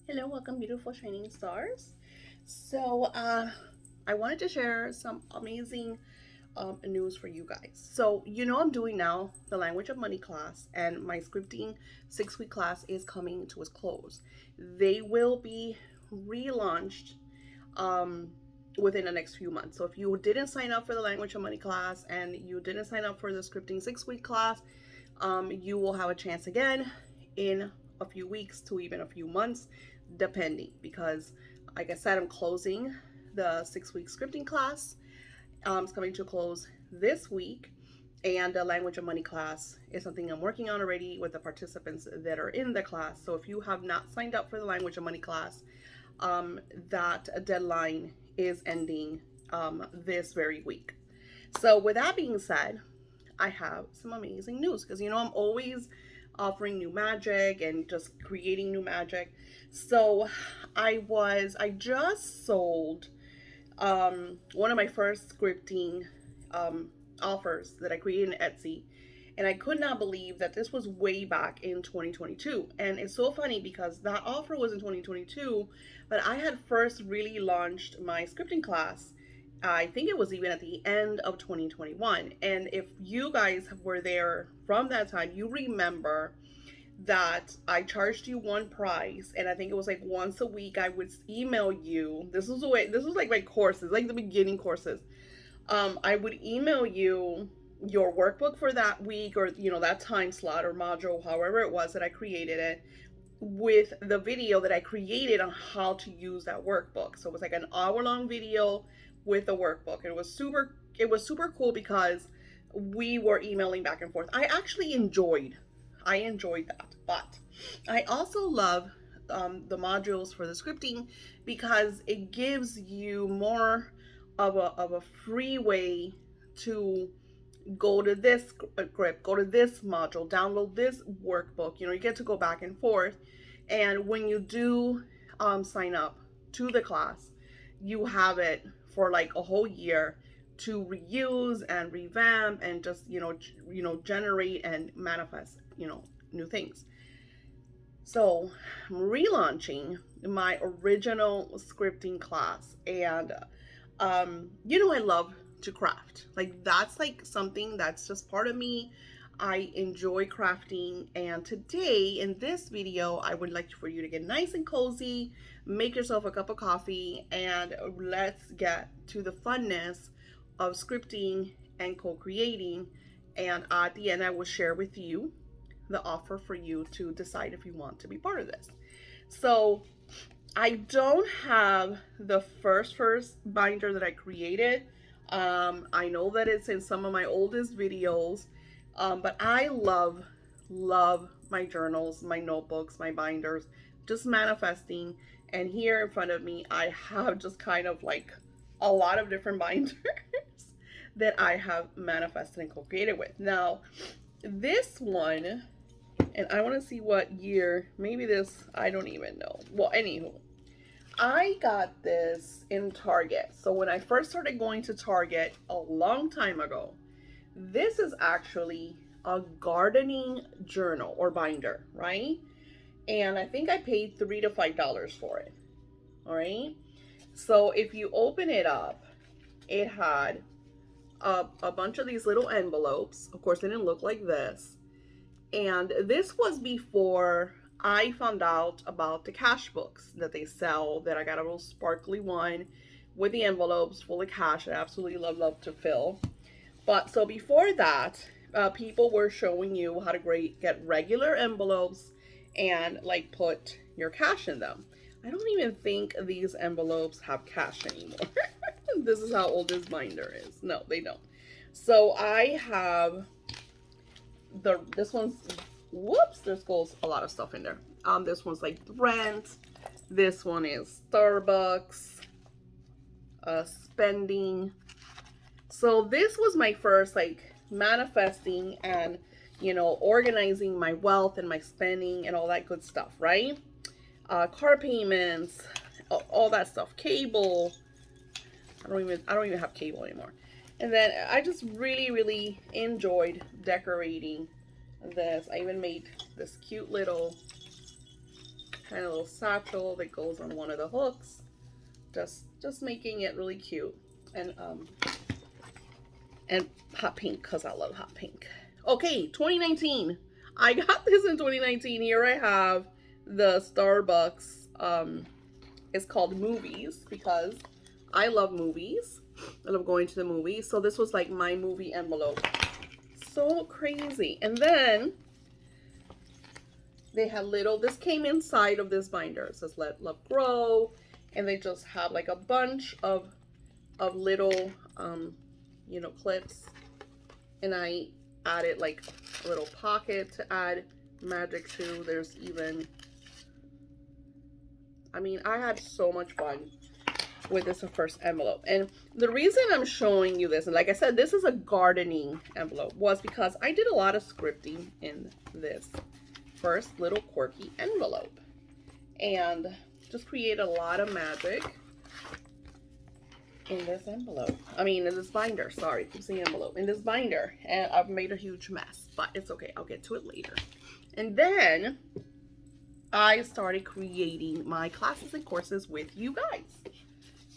Hello, welcome, beautiful shining stars. I wanted to share some amazing news for you guys. I'm doing now the language of money class, and my scripting 6 week class is coming to its close. They will be relaunched um, within the next few months. So if you didn't sign up for the language of money class and you didn't sign up for the scripting 6 week class, you will have a chance again in a few weeks to even a few months, depending. Because, like I said, I'm closing the 6 week scripting class. It's coming to a close this week, and the language of money class is something I'm working on already with the participants that are in the class. So if you have not signed up for the language of money class, that deadline is ending this very week. So with that being said, I have some amazing news because I'm always offering new magic and just creating new magic. So I just sold one of my first scripting offers that I created in Etsy. And I could not believe that this was way back in 2022. And it's so funny because that offer was in 2022, but I had first really launched my scripting class. I think it was even at the end of 2021. And if you guys were there from that time, you remember that I charged you one price, and I think it was like once a week I would email you. This was like my courses, like the beginning courses. I would email you your workbook for that week, or that time slot or module, however it was that I created it, with the video that I created on how to use that workbook. So it was like an hour-long video with the workbook. It was super cool because we were emailing back and forth. I enjoyed that. But I also love the modules for the scripting because it gives you more of a free way to go to this script, go to this module, download this workbook. You get to go back and forth. And when you do sign up to the class, you have it for like a whole year to reuse and revamp and just generate and manifest new things. So I'm relaunching my original scripting class, and I love to craft. Like that's like something that's just part of me. I enjoy crafting, and today in this video, I would like for you to get nice and cozy, make yourself a cup of coffee, and let's get to the funness of scripting and co-creating. And at the end, I will share with you the offer for you to decide if you want to be part of this. So I don't have the first binder that I created. I know that it's in some of my oldest videos, but I love my journals, my notebooks, my binders, just manifesting. And here in front of me, I have just kind of like a lot of different binders that I have manifested and co-created with. Now, this one, and I want to see what year, maybe this, I don't even know. Well, anywho, I got this in Target. So when I first started going to Target a long time ago, this is actually a gardening journal or binder, right? And I think I paid $3 to $5 for it. All right. So if you open it up, it had a bunch of these little envelopes. Of course, they didn't look like this. And this was before I found out about the cash books that they sell, that I got a little sparkly one with the envelopes full of cash. I absolutely love to fill. But so before that, people were showing you how to get regular envelopes and like put your cash in them. I don't even think these envelopes have cash anymore. This is how old this binder is. No, they don't. So I have this one's, whoops, there's goes a lot of stuff in there. This one's like rent. This one is Starbucks, spending. So this was my first like manifesting and organizing my wealth and my spending and all that good stuff, right? Car payments, all that stuff, cable. I don't even have cable anymore. And then I just really enjoyed decorating this. I even made this cute little kind of little satchel that goes on one of the hooks. Just making it really cute. And hot pink, because I love hot pink. Okay, 2019. I got this in 2019. Here I have the Starbucks. It's called Movies because I love movies. I love going to the movies. So this was like my movie envelope. So crazy. And then they had little, this came inside of this binder. It says Let Love Grow. And they just have like a bunch of little, you know, clips. And I added like a little pocket to add magic to. There's even, I mean, I had so much fun with this first envelope. And the reason I'm showing you this, and like I said, this is a gardening envelope, was because I did a lot of scripting in this first little quirky envelope. And just create a lot of magic in this envelope. I mean, in this binder. Sorry, keep saying envelope. In this binder. And I've made a huge mess, but it's okay. I'll get to it later. And then I started creating my classes and courses with you guys.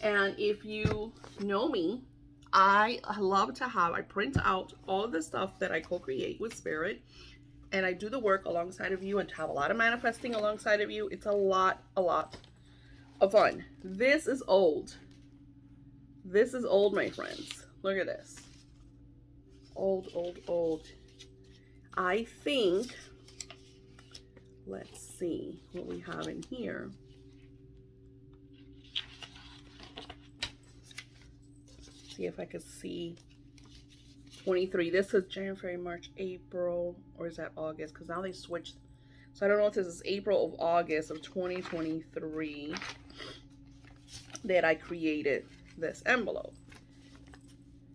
And if you know me, I love to have, I print out all of the stuff that I co-create with Spirit. And I do the work alongside of you and have a lot of manifesting alongside of you. It's a lot of fun. This is old. This is old, my friends. Look at this. Old. I think, let's see what we have in here. See if I could see 23. This is January, March, April, or is that August? Because now they switched. So I don't know if this is April or August of 2023 that I created this envelope.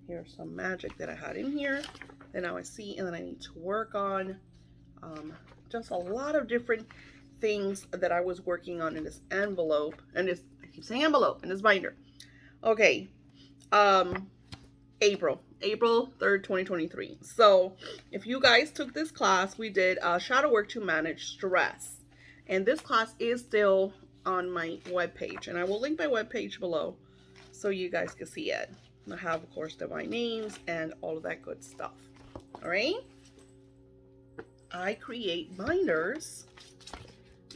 Here's some magic that I had in here that now I see and then I need to work on. Just a lot of different things that I was working on in this envelope. And this, I keep saying envelope, in this binder. Okay. April 3rd, 2023. So if you guys took this class, we did shadow work to manage stress. And this class is still on my webpage. And I will link my webpage below so you guys can see it. I have, of course, divine names and all of that good stuff. All right. I create binders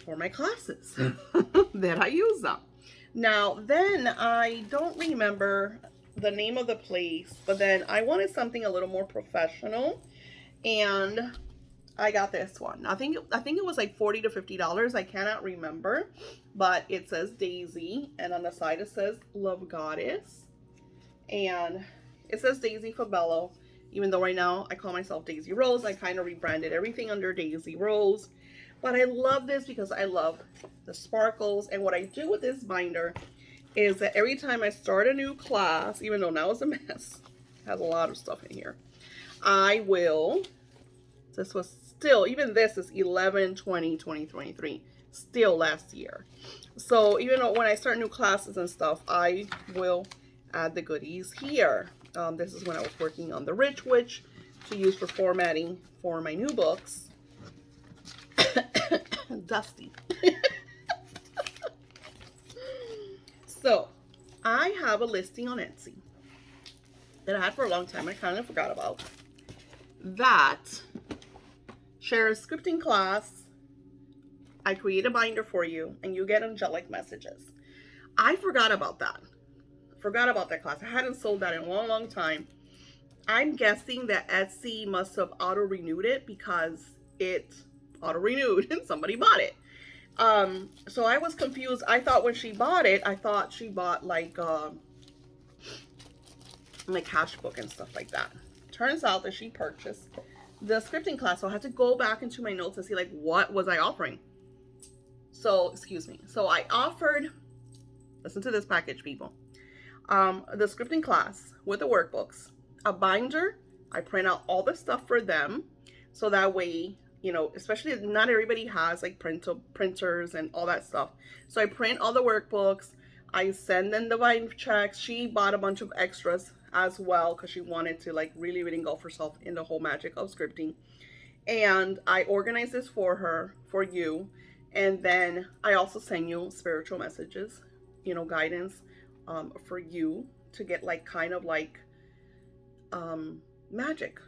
for my classes that I use them. Now, then I don't remember the name of the place, but then I wanted something a little more professional, and I got this one. I think it was like $40 to $50. I cannot remember, but it says Daisy, and on the side it says Love Goddess, and it says Daisy Fabello. Even though right now I call myself Daisy Rose, I kind of rebranded everything under Daisy Rose. But I love this because I love the sparkles. And what I do with this binder is that every time I start a new class, even though now it's a mess, it has a lot of stuff in here, I will, this was still, even this is 11/20/2023, still last year. So even though when I start new classes and stuff, I will add the goodies here. This is when I was working on the Rich Witch to use for formatting for my new books. Dusty. So I have a listing on Etsy that I had for a long time. I kind of forgot about. That shares scripting class. I create a binder for you and you get angelic messages. I forgot about that. Forgot about that class. I hadn't sold that in a long time. I'm guessing that Etsy must have auto-renewed it because it auto-renewed and somebody bought it. So I was confused. I thought when she bought it, I thought she bought like cash book and stuff like that. Turns out that she purchased the scripting class. So I had to go back into my notes and see like what was I offering. So, excuse me. So I offered, listen to this package, people. The scripting class with the workbooks, a binder. I print out all the stuff for them. So that way, you know, especially not everybody has like printers and all that stuff. So I print all the workbooks. I send them the bind checks. She bought a bunch of extras as well because she wanted to like really engulf herself in the whole magic of scripting. And I organized this for her, for you. And then I also send you spiritual messages, guidance for you to get like kind of like magic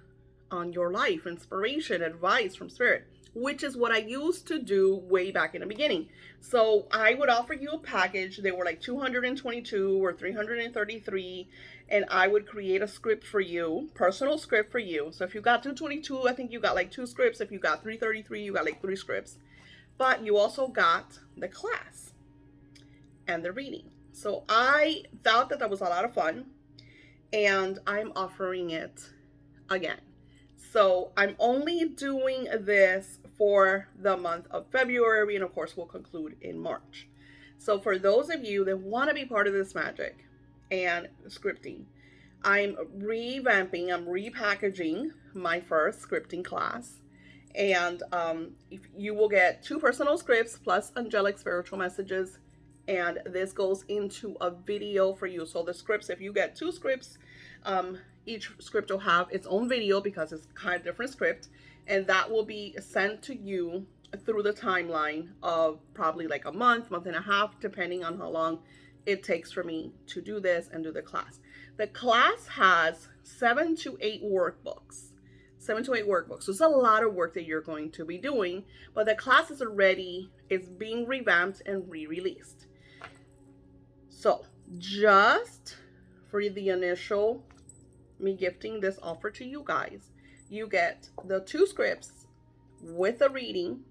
on your life, inspiration, advice from spirit, which is what I used to do way back in the beginning. So I would offer you a package. They were like 222 or 333, and I would create a script for you, personal script for you. So if you got 222, I think you got like two scripts. If you got 333, you got like three scripts. But you also got the class and the reading. So I thought that was a lot of fun, and I'm offering it again. So I'm only doing this for the month of February, and of course, we'll conclude in March. So for those of you that want to be part of this magic and scripting, I'm revamping, I'm repackaging my first scripting class. And if you will get 2 personal scripts plus angelic spiritual messages. And this goes into a video for you. So the scripts, if you get 2 scripts, each script will have its own video because it's kind of different script. And that will be sent to you through the timeline of probably like a month, month and a half, depending on how long it takes for me to do this and do the class. The class has 7 to 8 workbooks. 7 to 8 workbooks. So it's a lot of work that you're going to be doing, but the class is already, it's being revamped and re-released. So just for the initial me gifting this offer to you guys, you get the 2 scripts with the reading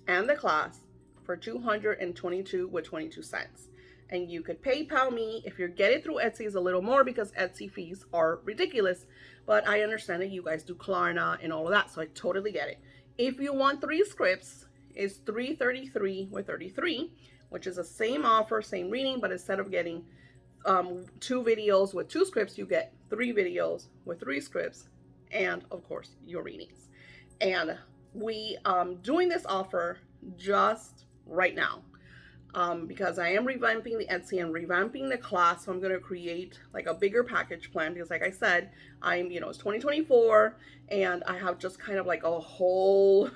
and the class for $222 with 22 cents. And you could PayPal me. If you get it through Etsy, it's a little more because Etsy fees are ridiculous. But I understand that you guys do Klarna and all of that, so I totally get it. If you want 3 scripts, it's $333 with 33, which is the same offer, same reading, but instead of getting 2 videos with 2 scripts, you get 3 videos with 3 scripts, and of course your readings. And we doing this offer just right now. Because I am revamping the Etsy and revamping the class. So I'm going to create like a bigger package plan because like I said, it's 2024 and I have just kind of like a whole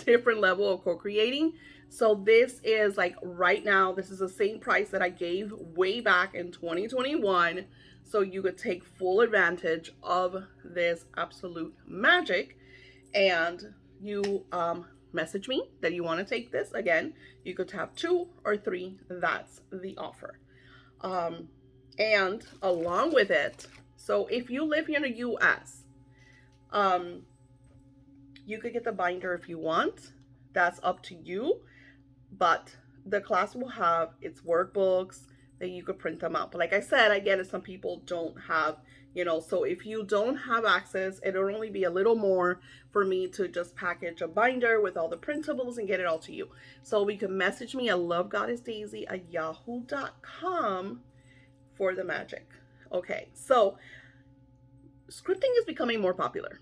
different level of co-creating. So this is like right now, this is the same price that I gave way back in 2021. So you could take full advantage of this absolute magic, and you, message me that you want to take this. Again, you could have 2 or 3. That's the offer. And along with it, so if you live here in the US, you could get the binder if you want. That's up to you. But the class will have its workbooks that you could print them out. But like I said, I get it, some people don't have, so if you don't have access, it'll only be a little more for me to just package a binder with all the printables and get it all to you. So you can message me at lovegoddessdaisy@yahoo.com for the magic. Okay, so scripting is becoming more popular.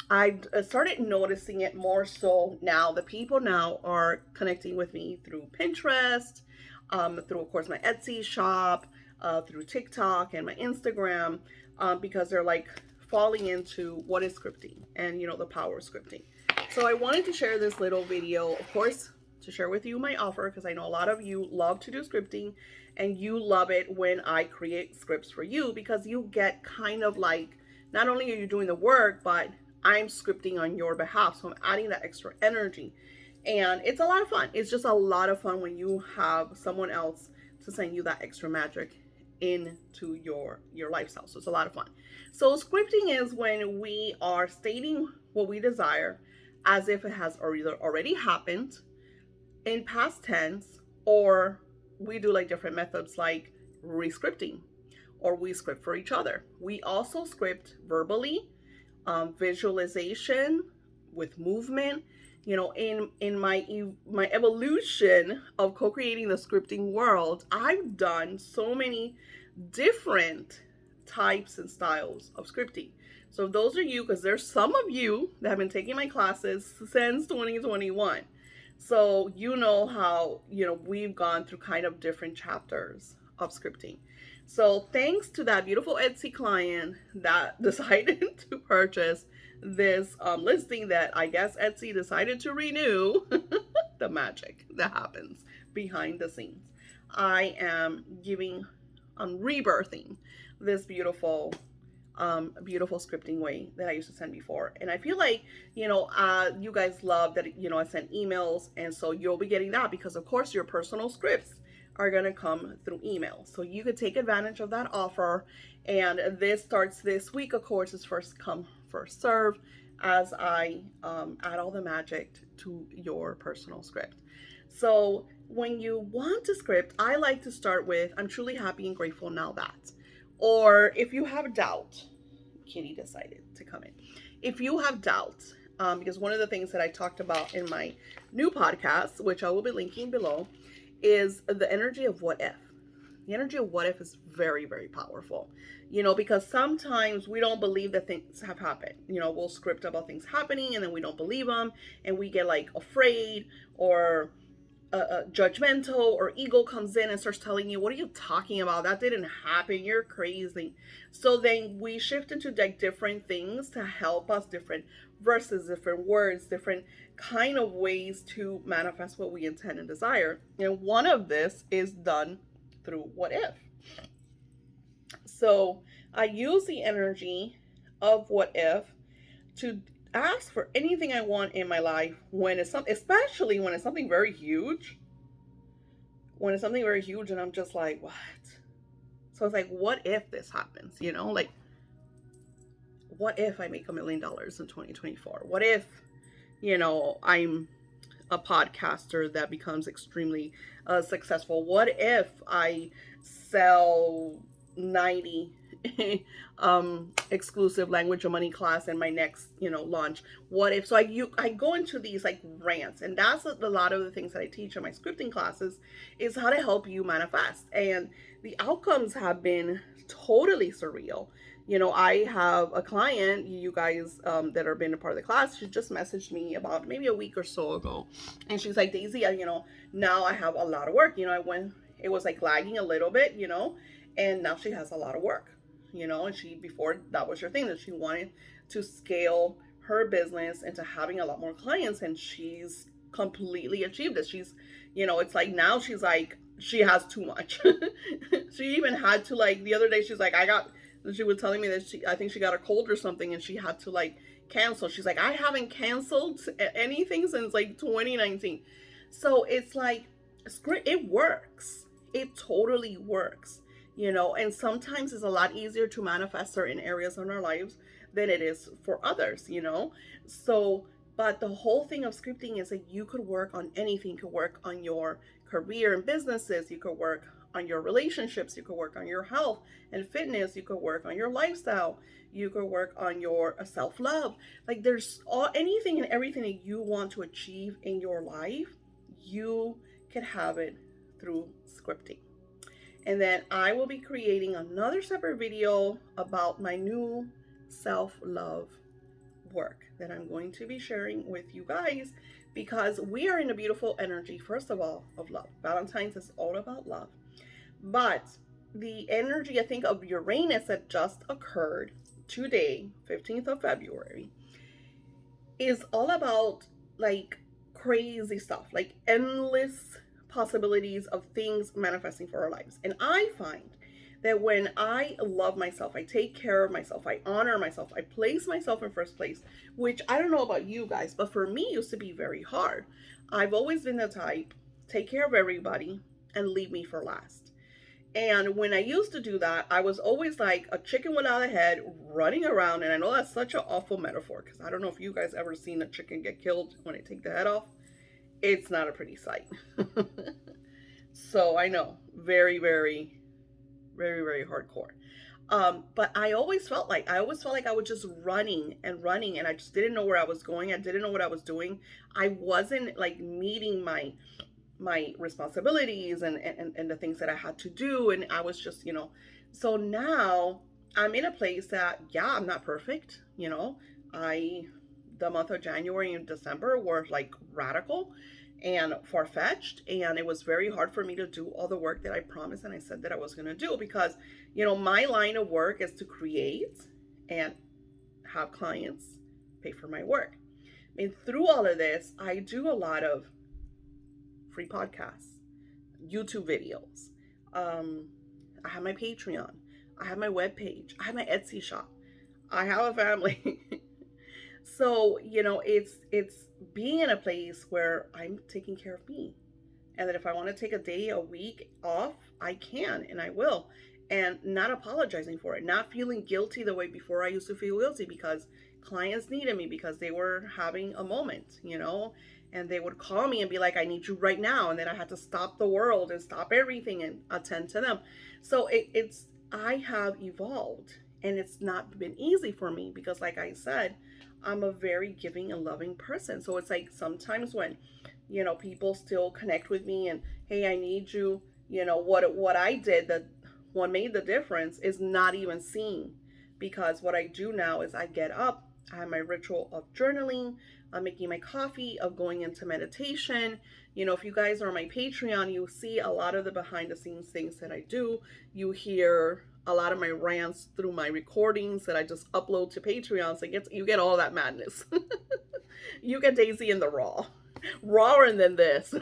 I started noticing it more so now. The people now are connecting with me through Pinterest, through, of course, my Etsy shop, through TikTok and my Instagram, because they're like falling into what is scripting and, the power of scripting. So I wanted to share this little video, of course, to share with you my offer, because I know a lot of you love to do scripting and you love it when I create scripts for you, because you get kind of like, not only are you doing the work, but I'm scripting on your behalf. So I'm adding that extra energy. And it's a lot of fun. It's just a lot of fun when you have someone else to send you that extra magic into your lifestyle. So it's a lot of fun. So scripting is when we are stating what we desire as if it has already happened in past tense, or we do like different methods like re-scripting, or we script for each other. We also script verbally, visualization, with movement. In my evolution of co-creating the scripting world, I've done so many different types and styles of scripting. So those are you, because there's some of you that have been taking my classes since 2021. So you know how, we've gone through kind of different chapters of scripting. So thanks to that beautiful Etsy client that decided to purchase this listing that I guess Etsy decided to renew. the magic that happens behind the scenes. I am giving, rebirthing this beautiful scripting way that I used to send before. And I feel like, you guys love that, I send emails. And so you'll be getting that because, of course, your personal scripts are going to come through email. So you could take advantage of that offer. And this starts this week, of course, is first come, first serve as I add all the magic to your personal script. So when you want to script, I like to start with, I'm truly happy and grateful now that. Or if you have doubt, Kitty decided to come in. If you have doubt, because one of the things that I talked about in my new podcast, which I will be linking below, is the energy of what if. The energy of what if is very, very powerful, because sometimes we don't believe that things have happened. We'll script about things happening and then we don't believe them and we get like afraid or judgmental, or ego comes in and starts telling you, what are you talking about? That didn't happen. You're crazy. So then we shift into like different things to help us, different verses, different words, different kind of ways to manifest what we intend and desire. And one of this is done through what if. So I use the energy of what if to ask for anything I want in my life when it's something, especially when it's something very huge. When it's something very huge and I'm just like, what? So it's like, what if this happens? Like, what if I make $1 million in 2024? What if, I'm a podcaster that becomes extremely successful? What if I sell 90 exclusive language of money class in my next launch? What if? So I go into these like rants, and that's a lot of the things that I teach in my scripting classes, is how to help you manifest. And the outcomes have been totally surreal. I have a client, you guys that are been a part of the class, she just messaged me about maybe a week or so ago, and she's like, Daisy, now I have a lot of work. It was like lagging a little bit, and now she has a lot of work. And she, before, that was her thing, that she wanted to scale her business into having a lot more clients, and she's completely achieved it. She's, it's like now she's like, she has too much. She even had to, like, the other day, she's like, she was telling me that I think she got a cold or something, and she had to like cancel. She's like, I haven't canceled anything since like 2019. So it's like, it works. It totally works. And sometimes it's a lot easier to manifest certain areas in our lives than it is for others. So, but the whole thing of scripting is that you could work on anything. You could work on your career and businesses. You could work on your relationships. You could work on your health and fitness. You could work on your lifestyle. You could work on your self-love. Like, there's anything and everything that you want to achieve in your life, you could have it through scripting. And then I will be creating another separate video about my new self-love work that I'm going to be sharing with you guys, because we are in a beautiful energy, first of all, of love. Valentine's is all about love. But the energy, I think, of Uranus that just occurred today, 15th of February, is all about like crazy stuff, like endless possibilities of things manifesting for our lives. And I find that when I love myself, I take care of myself, I honor myself, I place myself in first place, which I don't know about you guys, but for me used to be very hard. I've always been the type, take care of everybody and leave me for last. And when I used to do that, I was always like a chicken without a head running around. And I know that's such an awful metaphor, because I don't know if you guys ever seen a chicken get killed when they take the head off. It's not a pretty sight. So I know, very, very, very, very hardcore. But I always felt like I was just running and running, and I just didn't know where I was going. I didn't know what I was doing. I wasn't like meeting my responsibilities and the things that I had to do. And I was just, so now I'm in a place that, yeah, I'm not perfect. The month of January and December were like radical and far-fetched, and it was very hard for me to do all the work that I promised and I said that I was going to do, because my line of work is to create and have clients pay for my work. And through all of this, I do a lot of free podcasts, YouTube videos. Um, I have my Patreon. I have my webpage. I have my Etsy shop. I have a family. So, it's being in a place where I'm taking care of me. And that if I want to take a day, a week off, I can and I will. And not apologizing for it, not feeling guilty the way before I used to feel guilty because clients needed me because they were having a moment, and they would call me and be like, I need you right now. And then I had to stop the world and stop everything and attend to them. So I have evolved, and it's not been easy for me because, like I said, I'm a very giving and loving person. So it's like sometimes when people still connect with me and, hey, I need you, what I did, that what made the difference is not even seen, because what I do now is I get up, I have my ritual of journaling, I'm making my coffee, of going into meditation. If you guys are on my Patreon, you see a lot of the behind the scenes things that I do. You hear a lot of my rants through my recordings that I just upload to Patreon. So you get all that madness. You get Daisy in the rawer than this.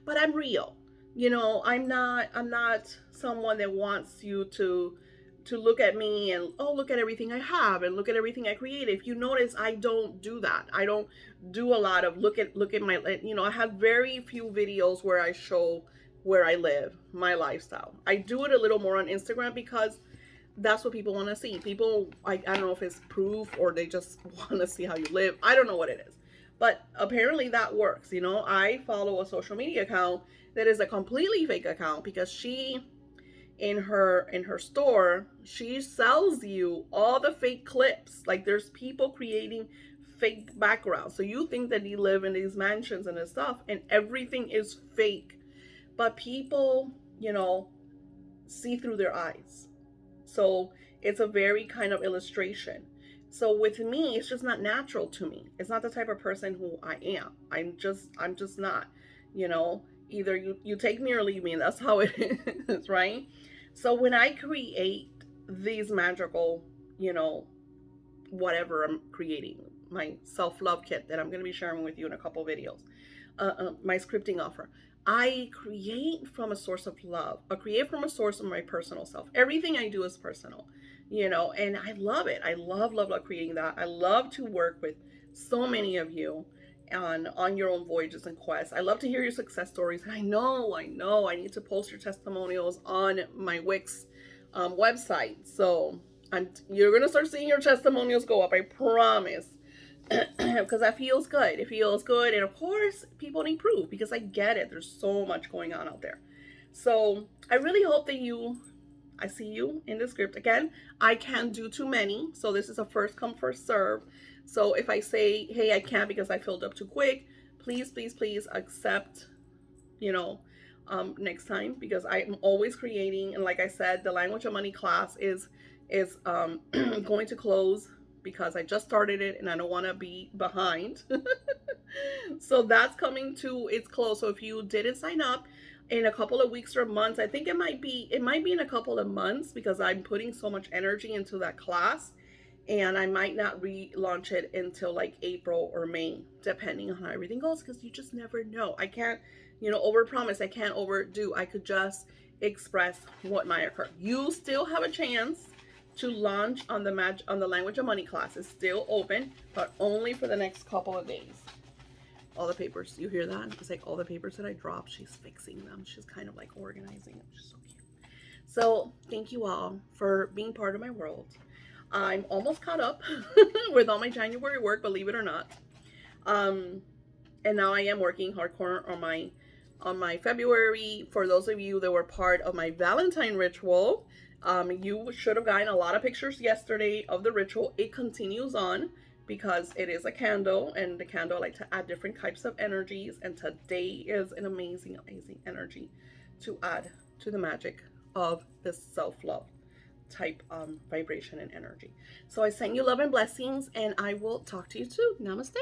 But I'm real. I'm not someone that wants you to look at me and, oh, look at everything I have and look at everything I create. If you notice, I don't do that. I don't do a lot of look at my, I have very few videos where I show where I live, my lifestyle. I do it a little more on Instagram because that's what people want to see. People, I don't know if it's proof or they just want to see how you live. I don't know what it is. But apparently that works. I follow a social media account that is a completely fake account because she, in her store, she sells you all the fake clips. Like, there's people creating fake backgrounds. So you think that you live in these mansions and this stuff, and everything is fake. But people, see through their eyes. So it's a very kind of illustration. So with me, it's just not natural to me. It's not the type of person who I am. I'm just not, either you take me or leave me, and that's how it is, right? So when I create these magical, whatever I'm creating, my self-love kit that I'm going to be sharing with you in a couple videos, my scripting offer, I create from a source of love. I create from a source of my personal self. Everything I do is personal, and I love it. I love, love, love creating that. I love to work with so many of you on your own voyages and quests. I love to hear your success stories. And I know, I need to post your testimonials on my Wix website. So you're going to start seeing your testimonials go up. I promise. Because that feels good. It feels good. And of course, people need proof because I get it. There's so much going on out there. So I really hope that I see you in the script. Again, I can't do too many. So this is a first come, first serve. So if I say, hey, I can't because I filled up too quick, please, please, please accept, next time, because I'm always creating. And like I said, the Language of Money class is going to close because I just started it and I don't want to be behind. So that's coming to its close. So if you didn't sign up in a couple of weeks or months, I think it might be in a couple of months because I'm putting so much energy into that class, and I might not relaunch it until like April or May, depending on how everything goes, because you just never know. I can't, overpromise. I can't overdo. I could just express what might occur. You still have a chance to launch on the Language of Money class. Is still open, but only for the next couple of days. All the papers, you hear that? It's like all the papers that I dropped, she's fixing them. She's kind of like organizing them. She's so cute. So thank you all for being part of my world. I'm almost caught up with all my January work, believe it or not. And now I am working hardcore on my February. For those of you that were part of my Valentine ritual, you should have gotten a lot of pictures yesterday of the ritual. It continues on because it is a candle, and the candle I like to add different types of energies, and today is an amazing, amazing energy to add to the magic of this self-love type vibration and energy. So I send you love and blessings, and I will talk to you soon. Namaste.